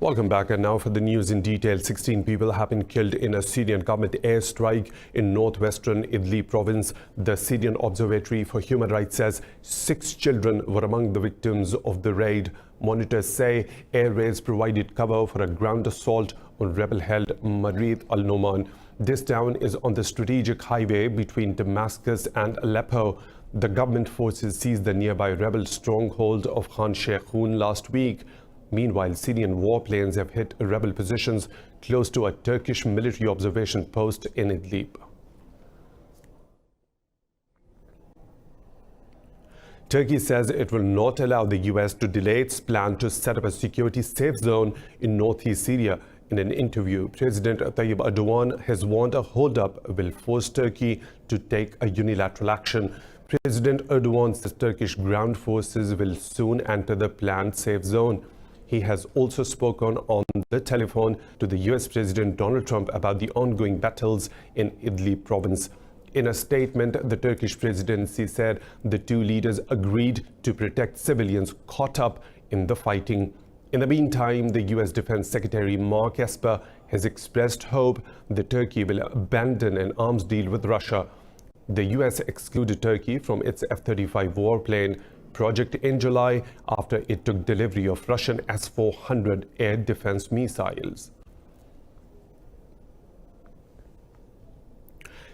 Welcome back. And now for the news in detail. 16 people have been killed in a Syrian government airstrike in northwestern Idlib province. The Syrian Observatory for Human Rights says 6 children were among the victims of the raid. Monitors say air raids provided cover for a ground assault on rebel-held Marid al-Noman. This town is on the strategic highway between Damascus and Aleppo. The government forces seized the nearby rebel stronghold of Khan Sheikhoun last week. Meanwhile, Syrian warplanes have hit rebel positions close to a Turkish military observation post in Idlib. Turkey says it will not allow the US to delay its plan to set up a security safe zone in northeast Syria. In an interview, President Tayyip Erdogan has warned a holdup will force Turkey to take a unilateral action. President Erdogan says Turkish ground forces will soon enter the planned safe zone. He has also spoken on the telephone to the US President Donald Trump about the ongoing battles in Idlib province. In a statement, the Turkish presidency said the two leaders agreed to protect civilians caught up in the fighting. In the meantime, the US Defense Secretary Mark Esper has expressed hope that Turkey will abandon an arms deal with Russia. The US excluded Turkey from its F-35 warplane project in July after it took delivery of Russian S-400 air defense missiles.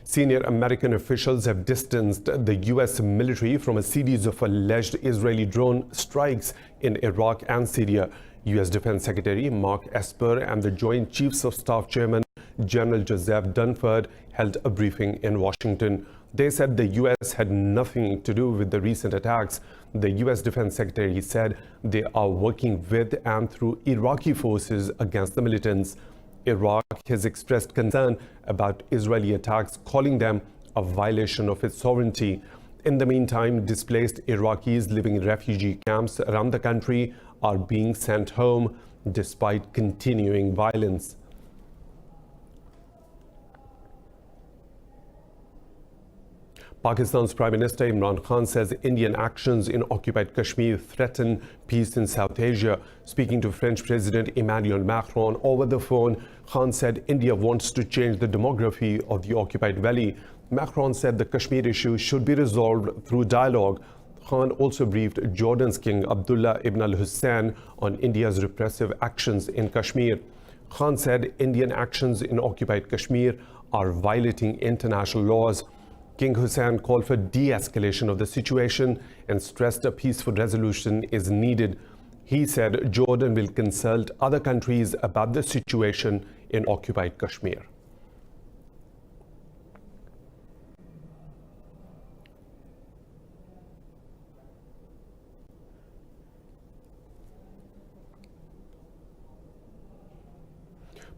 Senior American officials have distanced the US military from a series of alleged Israeli drone strikes in Iraq and Syria. US Defense Secretary Mark Esper and the Joint Chiefs of Staff Chairman General Joseph Dunford held a briefing in Washington. They said the US had nothing to do with the recent attacks. The US Defense Secretary said they are working with and through Iraqi forces against the militants. Iraq has expressed concern about Israeli attacks, calling them a violation of its sovereignty. In the meantime, displaced Iraqis living in refugee camps around the country are being sent home despite continuing violence. Pakistan's Prime Minister Imran Khan says Indian actions in occupied Kashmir threaten peace in South Asia. Speaking to French President Emmanuel Macron over the phone, Khan said India wants to change the demography of the occupied valley. Macron said the Kashmir issue should be resolved through dialogue. Khan also briefed Jordan's King Abdullah ibn al-Hussein on India's repressive actions in Kashmir. Khan said Indian actions in occupied Kashmir are violating international laws. King Hussein called for de-escalation of the situation and stressed a peaceful resolution is needed. He said Jordan will consult other countries about the situation in occupied Kashmir.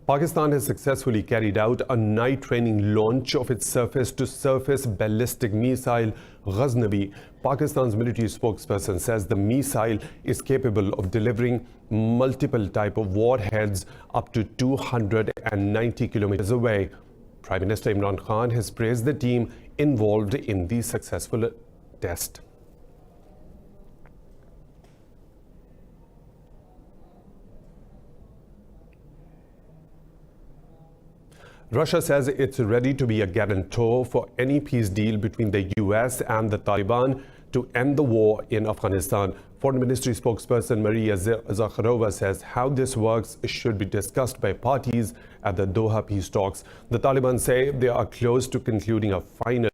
Pakistan has successfully carried out a night training launch of its surface-to-surface ballistic missile Ghaznavi. Pakistan's military spokesperson says the missile is capable of delivering multiple type of warheads up to 290 kilometers away. Prime Minister Imran Khan has praised the team involved in the successful test. Russia says it's ready to be a guarantor for any peace deal between the US and the Taliban to end the war in Afghanistan. Foreign Ministry spokesperson Maria Zakharova says how this works should be discussed by parties at the Doha peace talks. The Taliban say they are close to concluding a final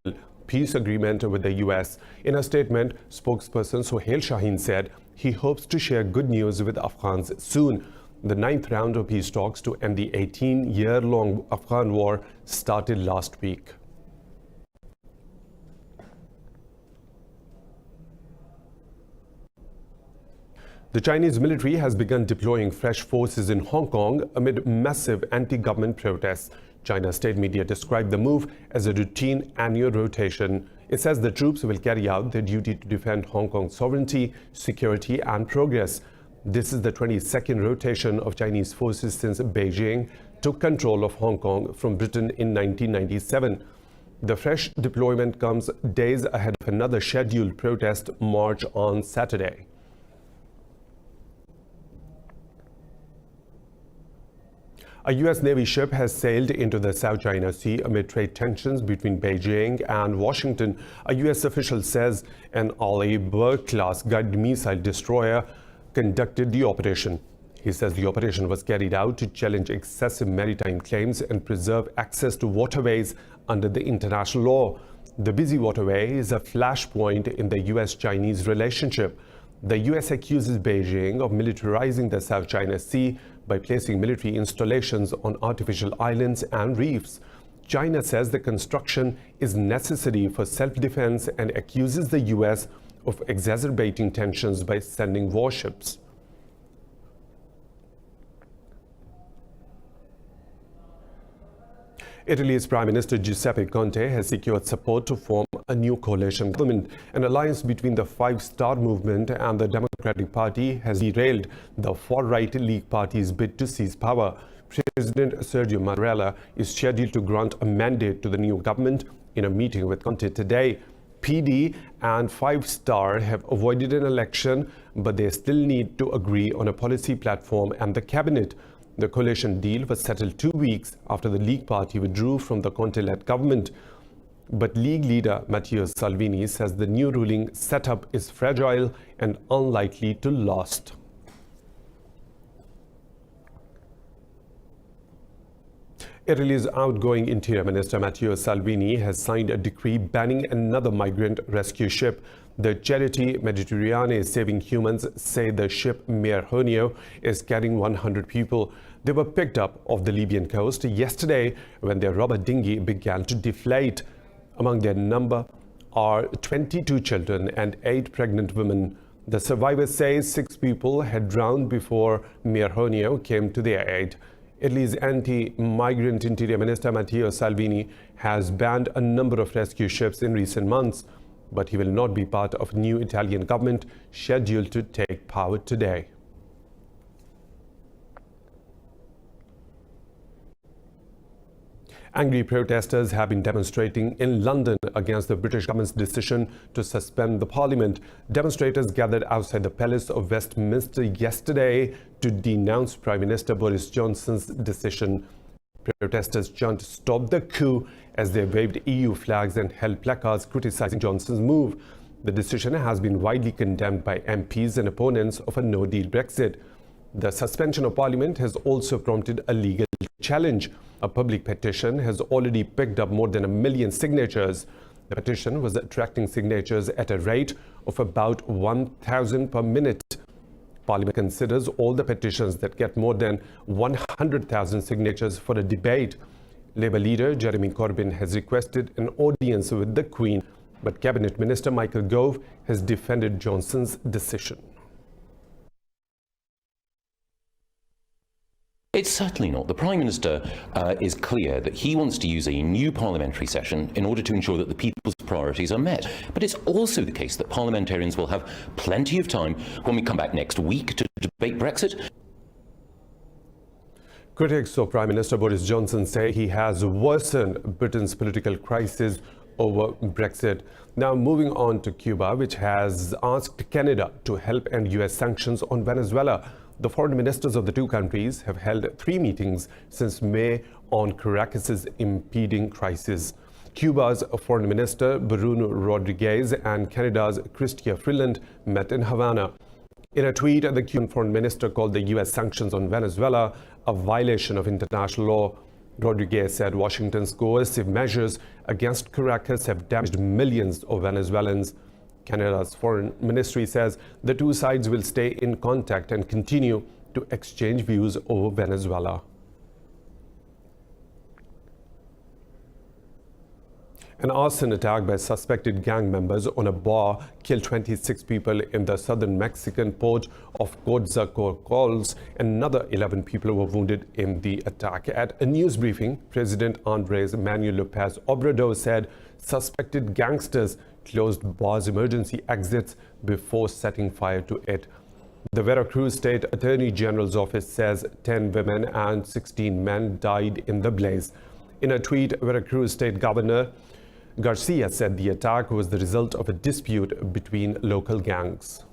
peace agreement with the US. In a statement, spokesperson Sohail Shaheen said he hopes to share good news with Afghans soon. The 9th round of peace talks to end the 18-year-long Afghan war started last week. The Chinese military has begun deploying fresh forces in Hong Kong amid massive anti-government protests. China's state media described the move as a routine annual rotation. It says the troops will carry out their duty to defend Hong Kong's sovereignty, security and progress. This is the 22nd rotation of Chinese forces since Beijing took control of Hong Kong from Britain in 1997. The fresh deployment comes days ahead of another scheduled protest march on Saturday. A U.S. Navy ship has sailed into the South China Sea amid trade tensions between Beijing and Washington. A U.S. official says an Burr-class guided missile destroyer conducted the operation. He says the operation was carried out to challenge excessive maritime claims and preserve access to waterways under the international law. The busy waterway is a flashpoint in the U.S.-Chinese relationship. The U.S. accuses Beijing of militarizing the South China Sea by placing military installations on artificial islands and reefs. China says the construction is necessary for self-defense and accuses the U.S. of exacerbating tensions by sending warships. Italy's Prime Minister Giuseppe Conte has secured support to form a new coalition government. An alliance between the Five Star Movement and the Democratic Party has derailed the far-right League Party's bid to seize power. President Sergio Mattarella is scheduled to grant a mandate to the new government in a meeting with Conte today. PD and Five Star have avoided an election, but they still need to agree on a policy platform and the cabinet. The coalition deal was settled 2 weeks after the League Party withdrew from the Conte-led government. But League leader Matteo Salvini says the new ruling setup is fragile and unlikely to last. Italy's outgoing Interior Minister Matteo Salvini has signed a decree banning another migrant rescue ship. The charity Mediterranean Saving Humans say the ship Mare Jonio is carrying 100 people. They were picked up off the Libyan coast yesterday when their rubber dinghy began to deflate. Among their number are 22 children and 8 pregnant women. The survivors say 6 people had drowned before Mare Jonio came to their aid. Italy's anti-migrant Interior Minister Matteo Salvini has banned a number of rescue ships in recent months, but he will not be part of new Italian government scheduled to take power today. Angry protesters have been demonstrating in London against the British government's decision to suspend the parliament. Demonstrators gathered outside the Palace of Westminster yesterday to denounce Prime Minister Boris Johnson's decision. Protesters chanted "Stop the coup" as they waved EU flags and held placards criticizing Johnson's move. The decision has been widely condemned by MPs and opponents of a no-deal Brexit. The suspension of Parliament has also prompted a legal challenge. A public petition has already picked up more than 1 million signatures. The petition was attracting signatures at a rate of about 1,000 per minute. Parliament considers all the petitions that get more than 100,000 signatures for a debate. Labour leader Jeremy Corbyn has requested an audience with the Queen, but Cabinet Minister Michael Gove has defended Johnson's decision. It's certainly not. The Prime Minister is clear that he wants to use a new parliamentary session in order to ensure that the people's priorities are met. But it's also the case that parliamentarians will have plenty of time when we come back next week to debate Brexit. Critics of Prime Minister Boris Johnson say he has worsened Britain's political crisis over Brexit. Now moving on to Cuba, which has asked Canada to help end US sanctions on Venezuela. The foreign ministers of the two countries have held 3 meetings since May on Caracas's impending crisis. Cuba's Foreign Minister Bruno Rodriguez and Canada's Chrystia Freeland met in Havana. In a tweet, the Cuban foreign minister called the U.S. sanctions on Venezuela a violation of international law. Rodriguez said Washington's coercive measures against Caracas have damaged millions of Venezuelans. Canada's foreign ministry says the two sides will stay in contact and continue to exchange views over Venezuela. An arson attack by suspected gang members on a bar killed 26 people in the southern Mexican port of Coatzacoalcos. Another 11 people were wounded in the attack. At a news briefing, President Andrés Manuel López Obrador said suspected gangsters closed bar's emergency exits before setting fire to it. The Veracruz State Attorney General's office says 10 women and 16 men died in the blaze. In a tweet, Veracruz State Governor Garcia said the attack was the result of a dispute between local gangs.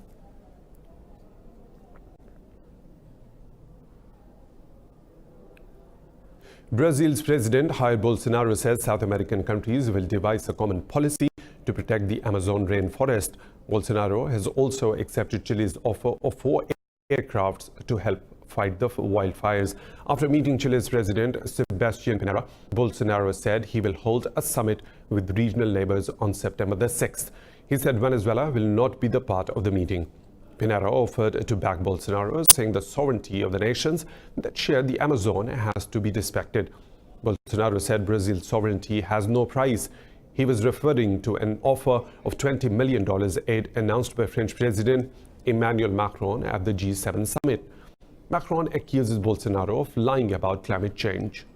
Brazil's President Jair Bolsonaro says South American countries will devise a common policy to protect the Amazon rainforest. Bolsonaro has also accepted Chile's offer of 4 aircrafts to help fight the wildfires. After meeting Chile's President Sebastián Pinera, Bolsonaro said he will hold a summit with regional neighbors on September the 6th. He said Venezuela will not be the part of the meeting. Pinera offered to back Bolsonaro, saying the sovereignty of the nations that share the Amazon has to be respected. Bolsonaro said Brazil's sovereignty has no price. He was referring to an offer of $20 million aid announced by French President Emmanuel Macron at the G7 summit. Macron accuses Bolsonaro of lying about climate change.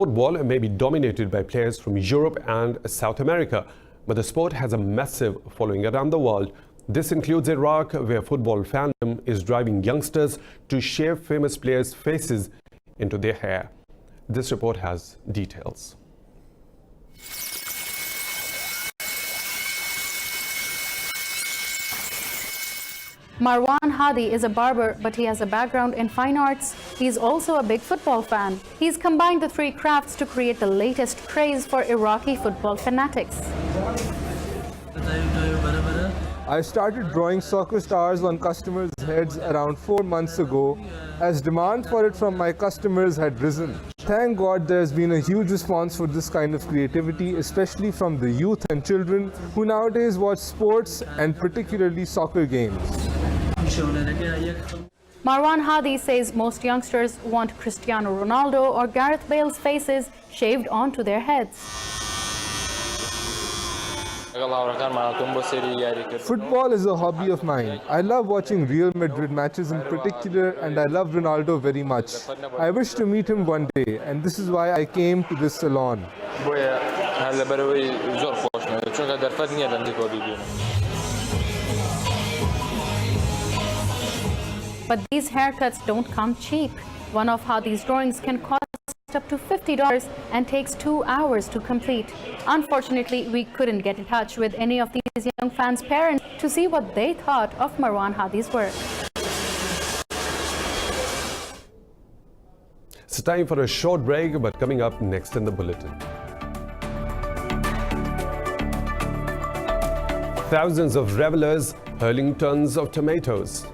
Football may be dominated by players from Europe and South America, but the sport has a massive following around the world. This includes Iraq, where football fandom is driving youngsters to shave famous players' faces into their hair. This report has details. Marwan Hadi is a barber, but he has a background in fine arts. He's also a big football fan. He's combined the 3 crafts to create the latest craze for Iraqi football fanatics. I started drawing soccer stars on customers' heads around 4 months ago, as demand for it from my customers had risen. Thank God there's been a huge response for this kind of creativity, especially from the youth and children who nowadays watch sports and particularly soccer games. Marwan Hadi says most youngsters want Cristiano Ronaldo or Gareth Bale's faces shaved onto their heads. Football is a hobby of mine. I love watching Real Madrid matches in particular, and I love Ronaldo very much. I wish to meet him one day, and this is why I came to this salon. But these haircuts don't come cheap. One of Hadi's drawings can cost up to $50 and takes 2 hours to complete. Unfortunately, we couldn't get in touch with any of these young fans' parents to see what they thought of Marwan Hadi's work. It's time for a short break, but coming up next in the bulletin. Thousands of revelers hurling tons of tomatoes.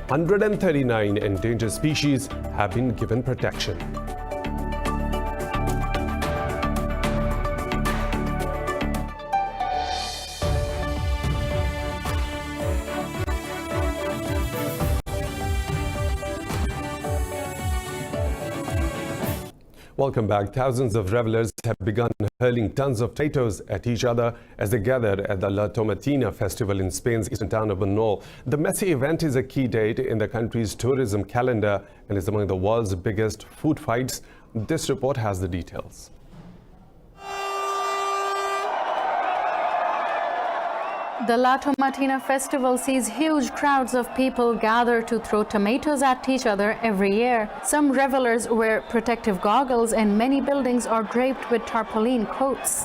"139 endangered species have been given protection." Welcome back. Thousands of revelers have begun hurling tons of potatoes at each other as they gather at the La Tomatina festival in Spain's eastern town of Bunol. The messy event is a key date in the country's tourism calendar and is among the world's biggest food fights. This report has the details. The La Tomatina festival sees huge crowds of people gather to throw tomatoes at each other every year. Some revelers wear protective goggles and many buildings are draped with tarpaulin coats.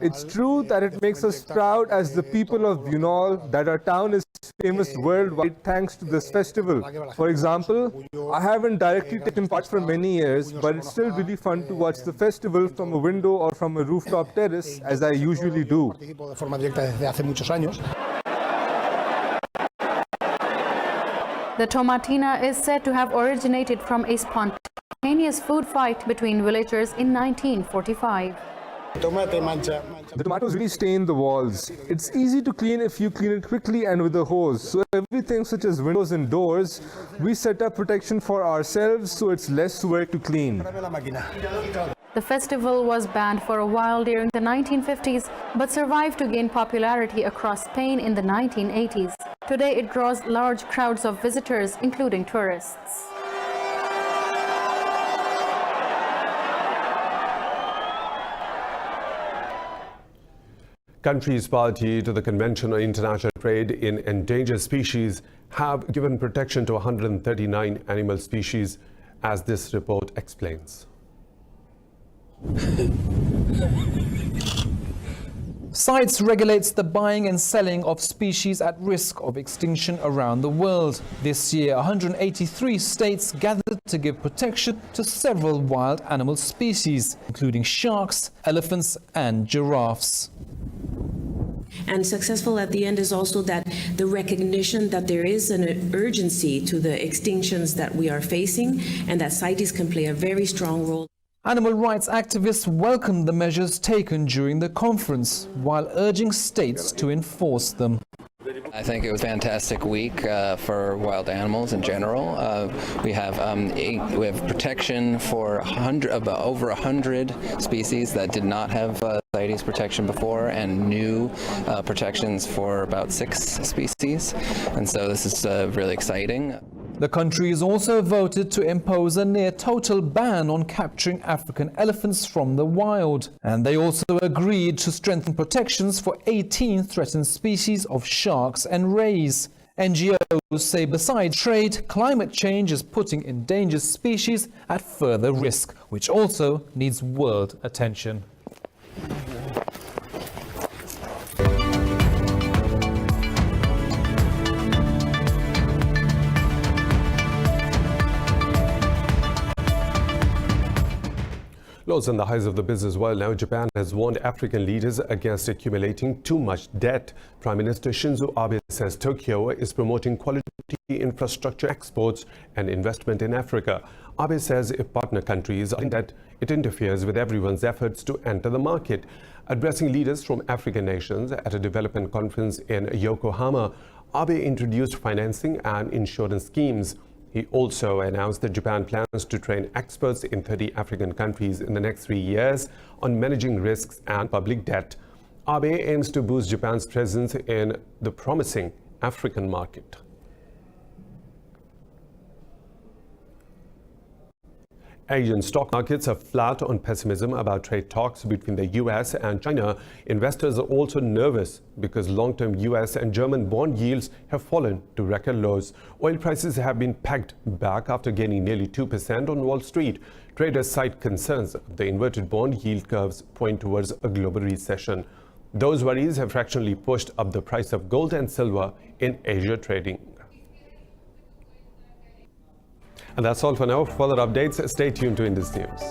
It's true that it makes us proud as the people of Bunol that our town is famous worldwide thanks to this festival. For example, I haven't directly taken part for many years, but it's still really fun to watch the festival from a window or from a rooftop terrace, as I usually do. The tomatina is said to have originated from a spontaneous food fight between villagers in 1945. The tomatoes really stain the walls. It's easy to clean if you clean it quickly and with a hose. So everything such as windows and doors, we set up protection for ourselves so it's less work to clean. The festival was banned for a while during the 1950s, but survived to gain popularity across Spain in the 1980s. Today it draws large crowds of visitors, including tourists. Countries party to the Convention on International Trade in Endangered Species have given protection to 139 animal species, as this report explains. CITES regulates the buying and selling of species at risk of extinction around the world. This year, 183 states gathered to give protection to several wild animal species, including sharks, elephants, and giraffes. And successful at the end is also that the recognition that there is an urgency to the extinctions that we are facing, and that CITES can play a very strong role. Animal rights activists welcomed the measures taken during the conference, while urging states to enforce them. I think it was a fantastic week for wild animals in general. We have protection for over 100 species that did not have CITES protection before, and new protections for about 6 species. And so this is really exciting. The countries also voted to impose a near-total ban on capturing African elephants from the wild. And they also agreed to strengthen protections for 18 threatened species of sharks and rays. NGOs say besides trade, climate change is putting endangered species at further risk, which also needs world attention. Lows and the highs of the business world now. Japan has warned African leaders against accumulating too much debt. Prime Minister Shinzo Abe says Tokyo is promoting quality infrastructure exports and investment in Africa. Abe says if partner countries are in debt, it interferes with everyone's efforts to enter the market. Addressing leaders from African nations at a development conference in Yokohama, Abe introduced financing and insurance schemes. He also announced that Japan plans to train experts in 30 African countries in the next 3 years on managing risks and public debt. Abe aims to boost Japan's presence in the promising African market. Asian stock markets are flat on pessimism about trade talks between the US and China. Investors are also nervous because long-term US and German bond yields have fallen to record lows. Oil prices have been pegged back after gaining nearly 2% on Wall Street. Traders cite concerns the inverted bond yield curves point towards a global recession. Those worries have fractionally pushed up the price of gold and silver in Asia trading. And that's all for now. For further updates, stay tuned to Indus News.